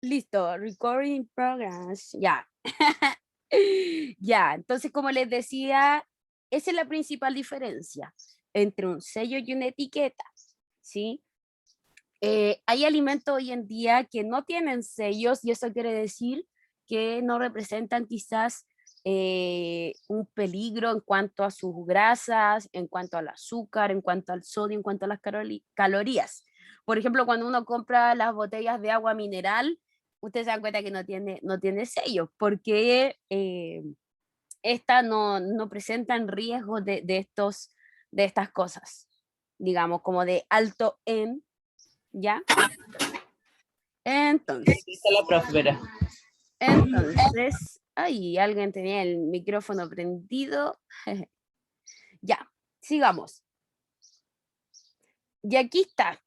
Listo, recording progress, ya. Ya, entonces como les decía, esa es la principal diferencia entre un sello y una etiqueta, ¿sí? Hay alimentos hoy en día que no tienen sellos y eso quiere decir que no representan quizás un peligro en cuanto a sus grasas, en cuanto al azúcar, en cuanto al sodio, en cuanto a las calorías. Por ejemplo, cuando uno compra las botellas de agua mineral, ustedes se dan cuenta que no tiene sellos, porque estas no presentan riesgos de estas cosas, digamos, como de alto en, ¿ya? Dice Entonces, la próspera. ay, alguien tenía el micrófono prendido. Ya, sigamos. Y aquí está.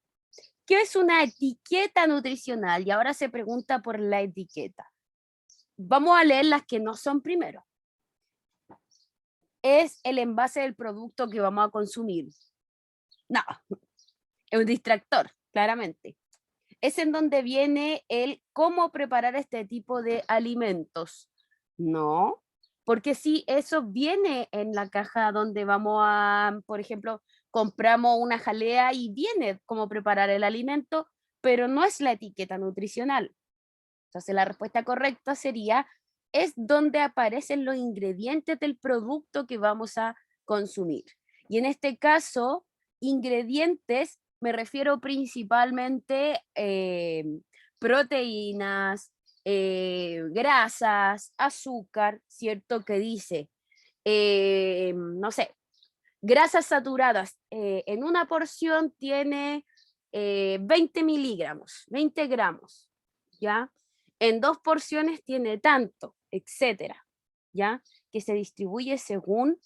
¿Qué es una etiqueta nutricional? Y ahora se pregunta por la etiqueta. Vamos a leer las que no son primero. Es el envase del producto que vamos a consumir. No, es un distractor, claramente. Es en donde viene el cómo preparar este tipo de alimentos. No, porque si eso viene en la caja donde vamos a, por ejemplo, compramos una jalea y viene cómo preparar el alimento, pero no es la etiqueta nutricional. Entonces la respuesta correcta sería, es donde aparecen los ingredientes del producto que vamos a consumir. Y en este caso, ingredientes, me refiero principalmente proteínas, grasas, azúcar, ¿cierto? Que dice, no sé, grasas saturadas en una porción tiene 20 miligramos, 20 gramos, ¿ya? En dos porciones tiene tanto, etcétera, ¿ya? Que se distribuye según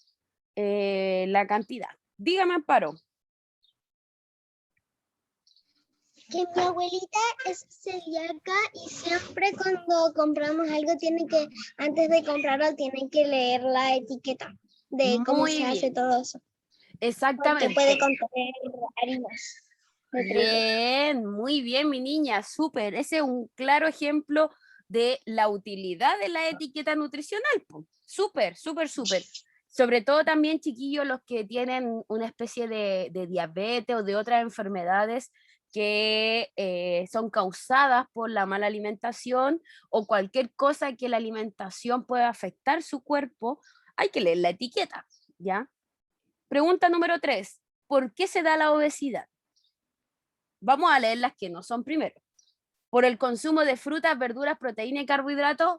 la cantidad. Dígame, Amparo. Que mi abuelita es celíaca y siempre cuando compramos algo antes de comprarlo, tiene que leer la etiqueta de cómo Muy se hace bien, todo eso. Porque puede exactamente. contener harinas de trigo. Bien, muy bien, mi niña, súper. Ese es un claro ejemplo de la utilidad de la etiqueta nutricional. Po. Súper, súper, súper. Sobre todo también, chiquillos, los que tienen una especie de diabetes o de otras enfermedades que son causadas por la mala alimentación o cualquier cosa que la alimentación pueda afectar su cuerpo, hay que leer la etiqueta, ¿ya? Pregunta número 3. ¿Por qué se da la obesidad? Vamos a leer las que no son primero. Por el consumo de frutas, verduras, proteína y carbohidratos.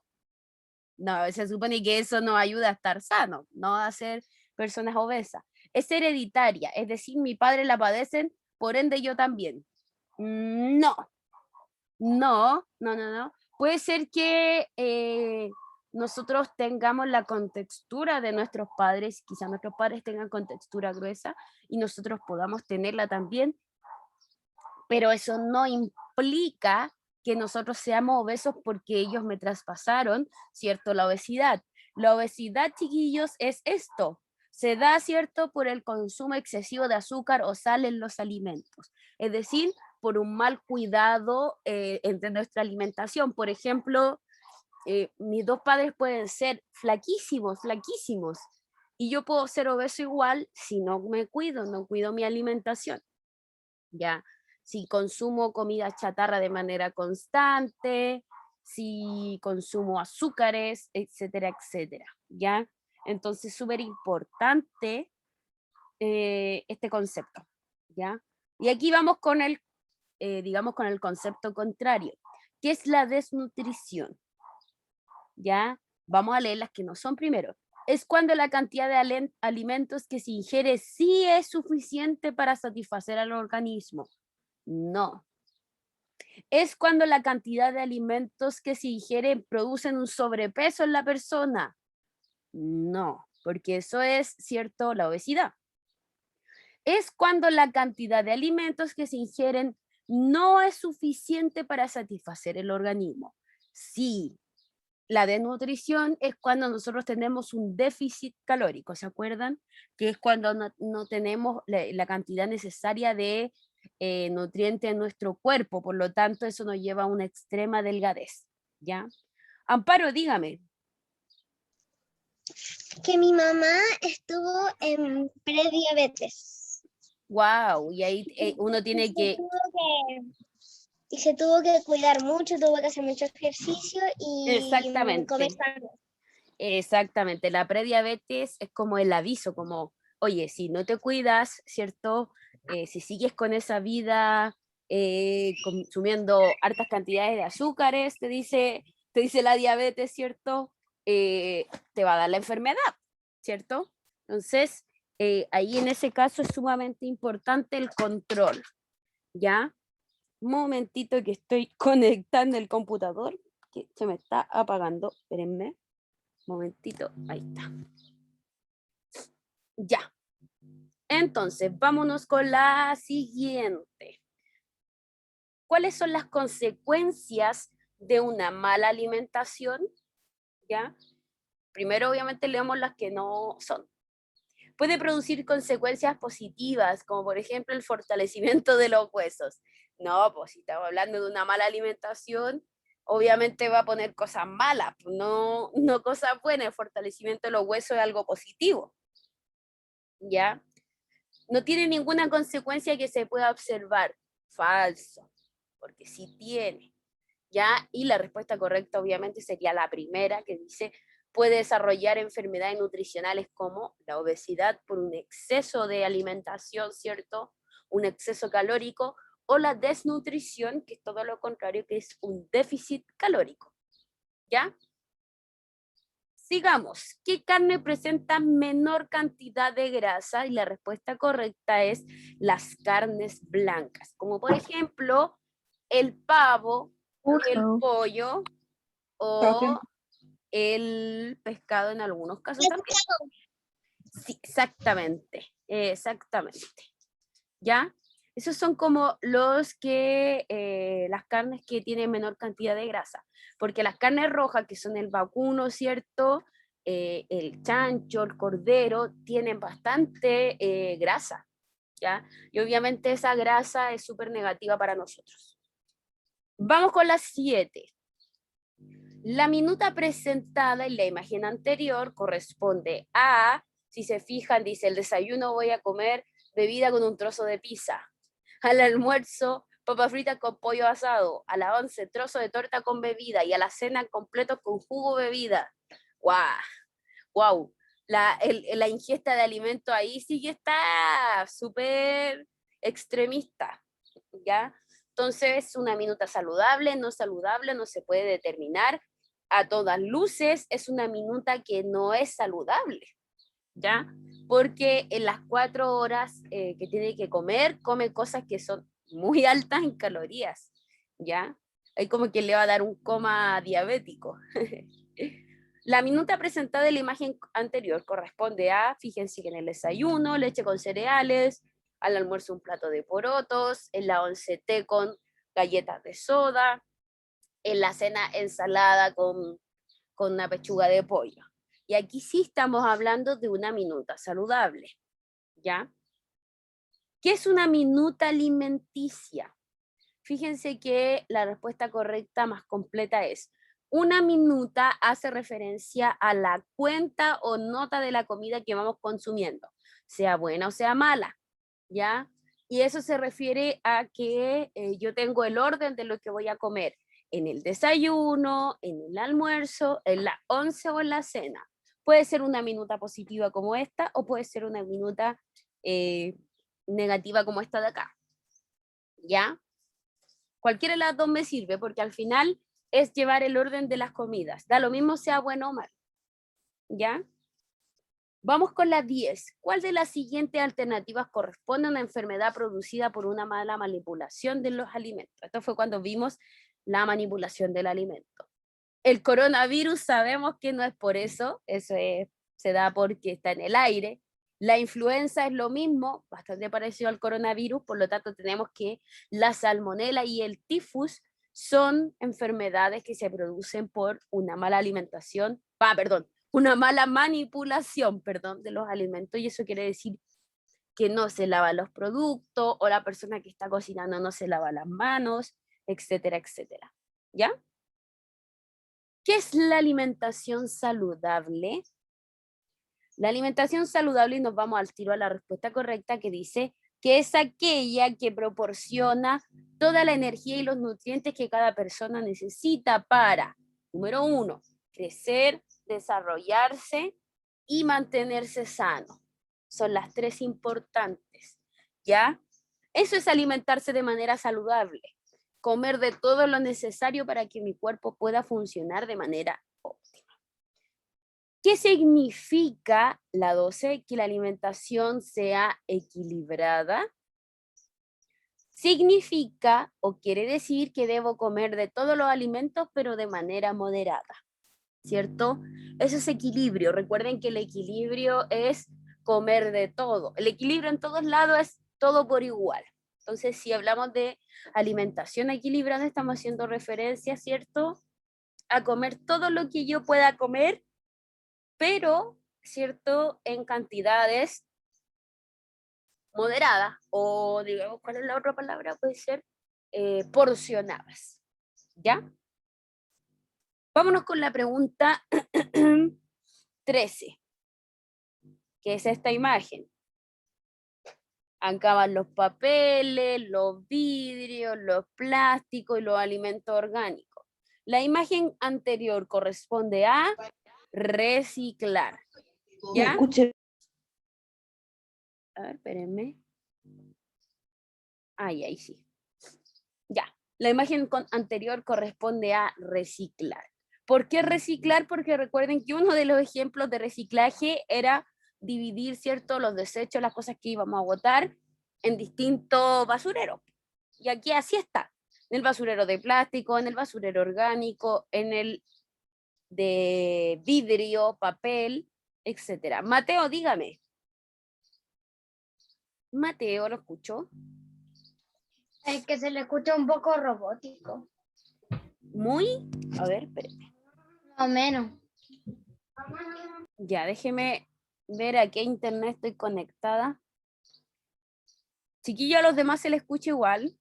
No, se supone que eso nos ayuda a estar sano, no a ser personas obesas. Es hereditaria, es decir, mi padre la padecen, por ende yo también. No, no. Puede ser que nosotros tengamos la contextura de nuestros padres, quizás nuestros padres tengan contextura gruesa y nosotros podamos tenerla también, pero eso no implica que nosotros seamos obesos porque ellos me traspasaron, ¿cierto? La obesidad. La obesidad, chiquillos, es esto. Se da, ¿cierto?, por el consumo excesivo de azúcar o sal en los alimentos. Es decir, por un mal cuidado entre nuestra alimentación. Por ejemplo, mis dos padres pueden ser flaquísimos, flaquísimos, y yo puedo ser obeso igual si no me cuido, no cuido mi alimentación. ¿Ya? Si consumo comida chatarra de manera constante, si consumo azúcares, etcétera, etcétera, ¿ya? Entonces, súper importante este concepto, ¿ya? Y aquí vamos con digamos, con el concepto contrario, que es la desnutrición, ¿ya? Vamos a leer las que no son primero. Es cuando la cantidad de alimentos que se ingiere sí es suficiente para satisfacer al organismo. No. Es cuando la cantidad de alimentos que se ingieren producen un sobrepeso en la persona. No, porque eso es cierto, la obesidad. Es cuando la cantidad de alimentos que se ingieren no es suficiente para satisfacer el organismo. Sí, la desnutrición es cuando nosotros tenemos un déficit calórico, ¿se acuerdan? Que es cuando no tenemos la cantidad necesaria de nutrientes en nuestro cuerpo, por lo tanto eso nos lleva a una extrema delgadez, ¿ya? Amparo, dígame. Que mi mamá estuvo en prediabetes. Wow, y ahí uno tiene que... Y se tuvo que cuidar mucho, tuvo que hacer mucho ejercicio y comer Exactamente, sano. exactamente. La prediabetes es como el aviso, como, oye, si no te cuidas, ¿cierto? Si sigues con esa vida consumiendo hartas cantidades de azúcares, te dice la diabetes, ¿cierto? Te va a dar la enfermedad, ¿cierto? Entonces, ahí en ese caso es sumamente importante el control, ¿ya? Un momentito que estoy conectando el computador, que se me está apagando, espérenme. Momentito, ahí está. Ya. Entonces, vámonos con la siguiente. ¿Cuáles son las consecuencias de una mala alimentación? ¿Ya? Primero, obviamente, leemos las que no son. Puede producir consecuencias positivas, como por ejemplo el fortalecimiento de los huesos. No, pues si estamos hablando de una mala alimentación, obviamente va a poner cosas malas, no, no cosas buenas. El fortalecimiento de los huesos es algo positivo. ¿Ya? No tiene ninguna consecuencia que se pueda observar. Falso, porque sí tiene. ¿Ya? Y la respuesta correcta obviamente sería la primera, que dice, puede desarrollar enfermedades nutricionales como la obesidad por un exceso de alimentación, ¿cierto? Un exceso calórico, o la desnutrición, que es todo lo contrario, que es un déficit calórico. ¿Ya? Sigamos, ¿qué carne presenta menor cantidad de grasa? Y la respuesta correcta es las carnes blancas, como por ejemplo el pavo, el pollo o el pescado en algunos casos también. Sí, exactamente, exactamente. ¿Ya? Esos son como las carnes que tienen menor cantidad de grasa, porque las carnes rojas, que son el vacuno, ¿cierto? El chancho, el cordero, tienen bastante grasa, ¿ya? Y obviamente esa grasa es súper negativa para nosotros. Vamos con las 7. La minuta presentada en la imagen anterior corresponde a, si se fijan, dice el desayuno voy a comer bebida con un trozo de pizza. Al almuerzo, papas fritas con pollo asado. A la 11, trozo de torta con bebida. Y a la cena, completos con jugo bebida. ¡Guau! ¡Guau! La ingesta de alimento ahí sí que está súper extremista, ¿ya? Entonces, una minuta saludable, no se puede determinar. A todas luces, es una minuta que no es saludable, ¿ya? Porque en las 4 horas que tiene que comer, come cosas que son muy altas en calorías, ¿ya? Hay como que le va a dar un coma diabético. La minuta presentada en la imagen anterior corresponde a, fíjense que en el desayuno, leche con cereales, al almuerzo un plato de porotos, en la 11 té con galletas de soda, en la cena ensalada con una pechuga de pollo. Y aquí sí estamos hablando de una minuta saludable, ¿ya? ¿Qué es una minuta alimenticia? Fíjense que la respuesta correcta más completa es, una minuta hace referencia a la cuenta o nota de la comida que vamos consumiendo, sea buena o sea mala, ¿ya? Y eso se refiere a que yo tengo el orden de lo que voy a comer en el desayuno, en el almuerzo, en la 11 o en la cena. Puede ser una minuta positiva como esta o puede ser una minuta negativa como esta de acá, ¿ya? Cualquiera de las dos me sirve porque al final es llevar el orden de las comidas. Da lo mismo sea bueno o mal. ¿Ya? Vamos con la 10. ¿Cuál de las siguientes alternativas corresponde a una enfermedad producida por una mala manipulación de los alimentos? Esto fue cuando vimos la manipulación del alimento. El coronavirus sabemos que no es por eso, se da porque está en el aire. La influenza es lo mismo, bastante parecido al coronavirus, por lo tanto tenemos que la salmonela y el tifus son enfermedades que se producen por una mala alimentación, una mala manipulación, de los alimentos, y eso quiere decir que no se lava los productos, o la persona que está cocinando no se lava las manos, etcétera, etcétera. ¿Ya? ¿Qué es la alimentación saludable? La alimentación saludable, y nos vamos al tiro a la respuesta correcta, que dice que es aquella que proporciona toda la energía y los nutrientes que cada persona necesita para, número 1, crecer, desarrollarse y mantenerse sano. Son las 3 importantes, ¿ya? Eso es alimentarse de manera saludable, comer de todo lo necesario para que mi cuerpo pueda funcionar de manera óptima. ¿Qué significa la 12? Que la alimentación sea equilibrada. Significa o quiere decir que debo comer de todos los alimentos, pero de manera moderada, ¿cierto? Eso es equilibrio. Recuerden que el equilibrio es comer de todo. El equilibrio en todos lados es todo por igual. Entonces, si hablamos de alimentación equilibrada, estamos haciendo referencia, ¿cierto?, a comer todo lo que yo pueda comer, pero, ¿cierto?, en cantidades moderadas, o digamos, ¿cuál es la otra palabra? Puede ser porcionadas, ¿ya? Vámonos con la pregunta 13, que es esta imagen. Acá van los papeles, los vidrios, los plásticos y los alimentos orgánicos. La imagen anterior corresponde a reciclar, ¿ya? A ver, espérenme. Ahí sí. Ya. La imagen anterior corresponde a reciclar. ¿Por qué reciclar? Porque recuerden que uno de los ejemplos de reciclaje era dividir, ¿cierto?, los desechos, las cosas que íbamos a botar en distintos basureros. Y aquí así está. En el basurero de plástico, en el basurero orgánico, en el de vidrio, papel, etc. Mateo, dígame. Mateo, ¿lo escucho? Es que se le escucha un poco robótico. Muy, a ver, espérame. Más o menos. Ya, déjeme ver a qué internet estoy conectada. Chiquillo, a los demás se les escucha igual.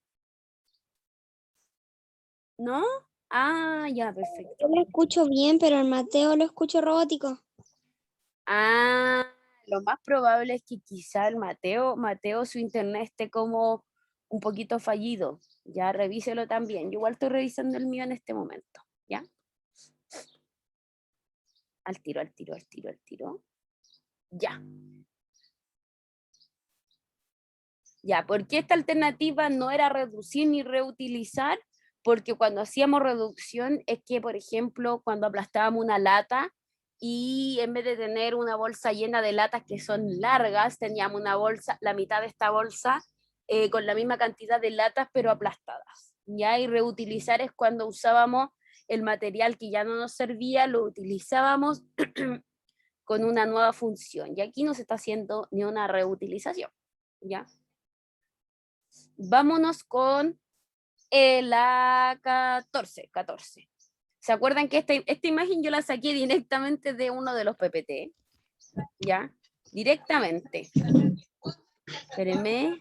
¿No? Ah, ya, perfecto. Yo lo escucho bien, pero el Mateo lo escucho robótico. Ah, lo más probable es que quizá el Mateo, su internet esté como un poquito fallido. Ya, revíselo también. Yo igual estoy revisando el mío en este momento. ¿Ya? Al tiro, al tiro, al tiro, al tiro. Ya. Ya, porque esta alternativa no era reducir ni reutilizar, porque cuando hacíamos reducción es que, por ejemplo, cuando aplastábamos una lata y en vez de tener una bolsa llena de latas que son largas, teníamos una bolsa, la mitad de esta bolsa, con la misma cantidad de latas, pero aplastadas. ¿Ya? Y reutilizar es cuando usábamos el material que ya no nos servía, lo utilizábamos con una nueva función. Y aquí no se está haciendo ni una reutilización. ¿Ya? Vámonos con la 14. ¿Se acuerdan que esta imagen yo la saqué directamente de uno de los PPT? ¿Ya? Directamente. Espérenme.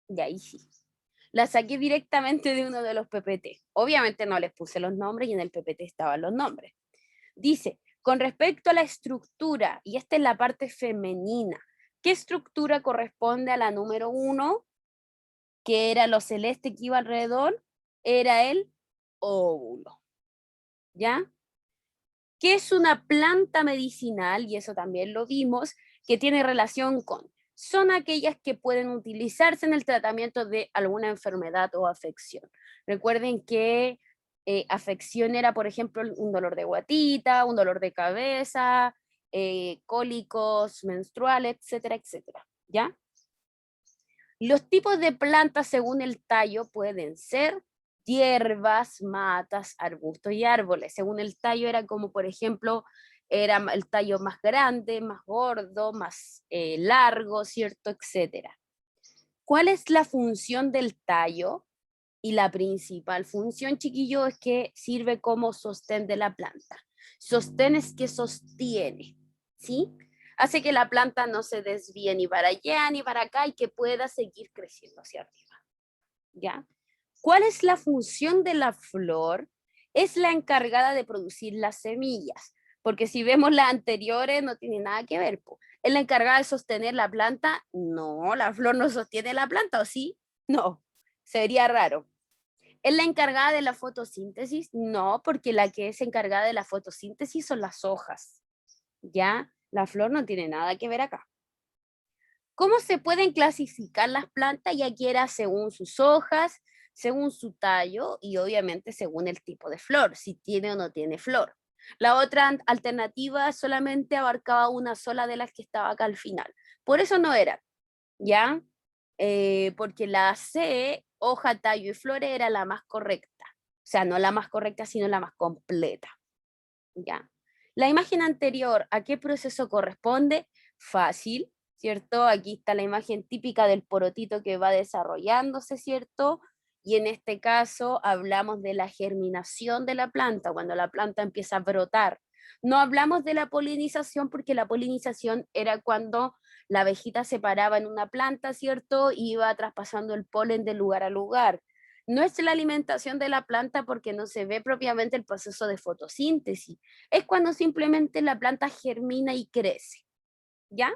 Y ahí sí. La saqué directamente de uno de los PPT. Obviamente no les puse los nombres y en el PPT estaban los nombres. Dice, con respecto a la estructura, y esta es la parte femenina, ¿qué estructura corresponde a la número 1? Que era lo celeste que iba alrededor, era el óvulo. ¿Ya? ¿Qué es una planta medicinal? Y eso también lo vimos, que tiene relación con, son aquellas que pueden utilizarse en el tratamiento de alguna enfermedad o afección. Recuerden que afección era, por ejemplo, un dolor de guatita, un dolor de cabeza, cólicos menstruales, etcétera, etcétera. ¿Ya? Los tipos de plantas según el tallo pueden ser hierbas, matas, arbustos y árboles. Según el tallo era como, por ejemplo, era el tallo más grande, más gordo, más largo, ¿cierto? Etcétera. ¿Cuál es la función del tallo? Y la principal función, chiquillo, es que sirve como sostén de la planta. Sostén es que sostiene, ¿sí? Hace que la planta no se desvíe ni para allá ni para acá y que pueda seguir creciendo hacia arriba. ¿Ya? ¿Cuál es la función de la flor? Es la encargada de producir las semillas, porque si vemos las anteriores no tiene nada que ver. Po. ¿Es la encargada de sostener la planta? No, la flor no sostiene la planta, ¿o sí? No, sería raro. ¿Es la encargada de la fotosíntesis? No, porque la que es encargada de la fotosíntesis son las hojas. ¿Ya? La flor no tiene nada que ver acá. ¿Cómo se pueden clasificar las plantas? Ya que era según sus hojas, según su tallo y obviamente según el tipo de flor, si tiene o no tiene flor. La otra alternativa solamente abarcaba una sola de las que estaba acá al final. Por eso no era, ¿ya? Porque la C, hoja, tallo y flor, era la más correcta. O sea, no la más correcta, sino la más completa, ¿ya? La imagen anterior, ¿a qué proceso corresponde? Fácil, ¿cierto? Aquí está la imagen típica del porotito que va desarrollándose, ¿cierto? Y en este caso hablamos de la germinación de la planta, cuando la planta empieza a brotar. No hablamos de la polinización porque la polinización era cuando la abejita se paraba en una planta, ¿cierto? Y iba traspasando el polen de lugar a lugar. No es la alimentación de la planta porque no se ve propiamente el proceso de fotosíntesis. Es cuando simplemente la planta germina y crece. ¿Ya?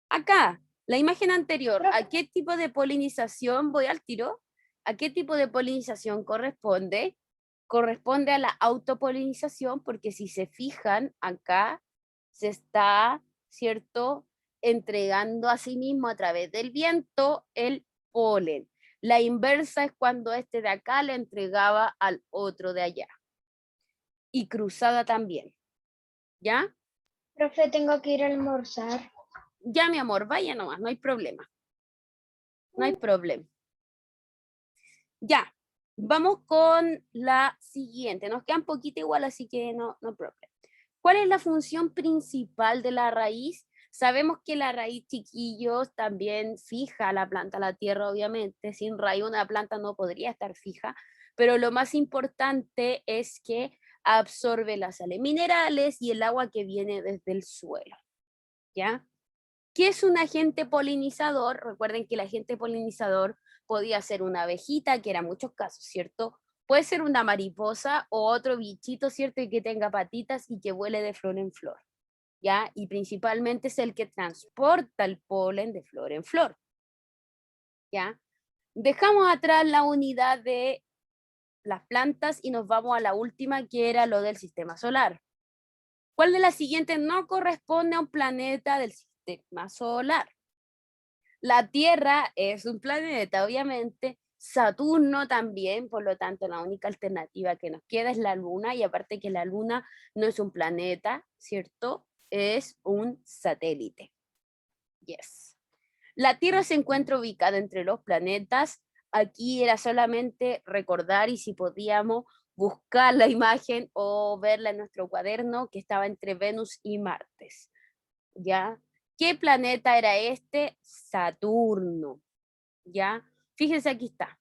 Acá, la imagen anterior, Profe, ¿a qué tipo de polinización voy al tiro? ¿A qué tipo de polinización corresponde? Corresponde a la autopolinización porque si se fijan acá, se está, ¿cierto?, entregando a sí mismo a través del viento el polen. La inversa es cuando este de acá le entregaba al otro de allá. Y cruzada también, ¿ya? profe, tengo que ir a almorzar. Ya, mi amor, vaya nomás, no hay problema. No hay problema. Ya, vamos con la siguiente. Nos queda un poquito igual, así que no problema. ¿Cuál es la función principal de la raíz? Sabemos que la raíz, chiquillos, también fija la planta a la tierra, obviamente. Sin raíz una planta no podría estar fija, pero lo más importante es que absorbe las sales minerales y el agua que viene desde el suelo. ¿Ya? ¿Qué es un agente polinizador? Recuerden que el agente polinizador podía ser una abejita, que era en muchos casos, ¿cierto? Puede ser una mariposa o otro bichito, ¿cierto? Y que tenga patitas y que vuele de flor en flor, ¿ya? Y principalmente es el que transporta el polen de flor en flor, ¿ya? Dejamos atrás la unidad de las plantas y nos vamos a la última, que era lo del sistema solar. ¿Cuál de las siguientes no corresponde a un planeta del sistema solar? La Tierra es un planeta, obviamente, Saturno también, por lo tanto la única alternativa que nos queda es la Luna, y aparte que la Luna no es un planeta, ¿cierto? Es un satélite. Yes. La Tierra se encuentra ubicada entre los planetas. Aquí era solamente recordar y si podíamos buscar la imagen o verla en nuestro cuaderno que estaba entre Venus y Marte. ¿Ya? ¿Qué planeta era este? Saturno, ¿ya? Fíjense, aquí está.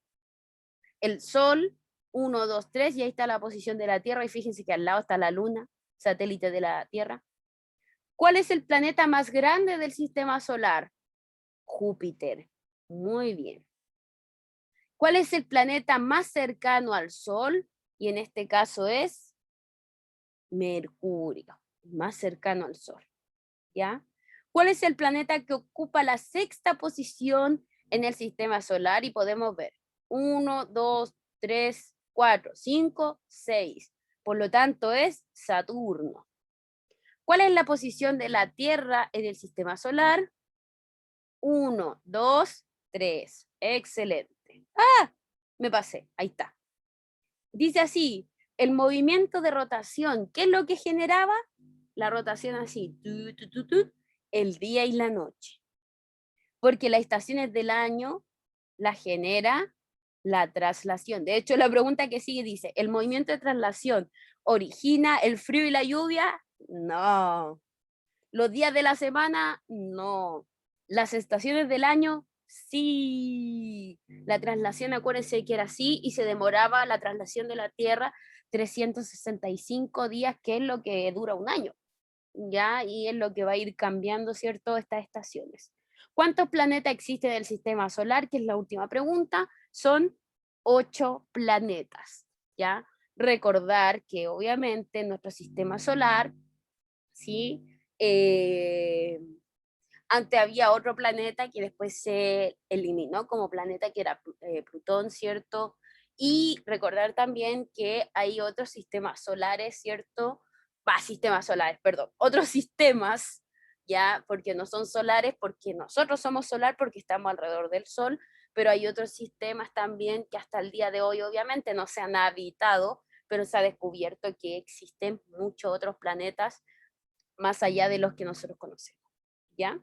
El Sol, 1, 2, 3, y ahí está la posición de la Tierra, y fíjense que al lado está la Luna, satélite de la Tierra. ¿Cuál es el planeta más grande del sistema solar? Júpiter. Muy bien. ¿Cuál es el planeta más cercano al Sol? Y en este caso es Mercurio, más cercano al Sol, ¿ya? ¿Cuál es el planeta que ocupa la sexta posición en el sistema solar? Y podemos ver 1, 2, 3, 4, 5, 6. Por lo tanto, es Saturno. ¿Cuál es la posición de la Tierra en el sistema solar? 1, 2, 3. Excelente. ¡Ah! Me pasé. Ahí está. Dice así, el movimiento de rotación, ¿qué es lo que generaba? La rotación así, el día y la noche. Porque las estaciones del año la genera la traslación. De hecho, la pregunta que sigue dice, ¿el movimiento de traslación origina el frío y la lluvia? No. ¿Los días de la semana? No. ¿Las estaciones del año? Sí. La traslación, acuérdense que era así y se demoraba la traslación de la Tierra 365 días, que es lo que dura un año. ¿ya? Y es lo que va a ir cambiando, ¿cierto? Estas estaciones. ¿Cuántos planetas existen en el sistema solar? Que es la última pregunta. Son 8 planetas, ¿ya? Recordar que obviamente nuestro sistema solar, ¿sí? Antes había otro planeta que después se eliminó como planeta, que era Plutón, ¿cierto? Y recordar también que hay otros sistemas solares, ¿cierto? Sistemas solares, perdón, otros sistemas, ¿ya? Porque no son solares, porque nosotros somos solar, porque estamos alrededor del Sol, pero hay otros sistemas también que hasta el día de hoy obviamente no se han habitado, pero se ha descubierto que existen muchos otros planetas más allá de los que nosotros conocemos, ¿ya?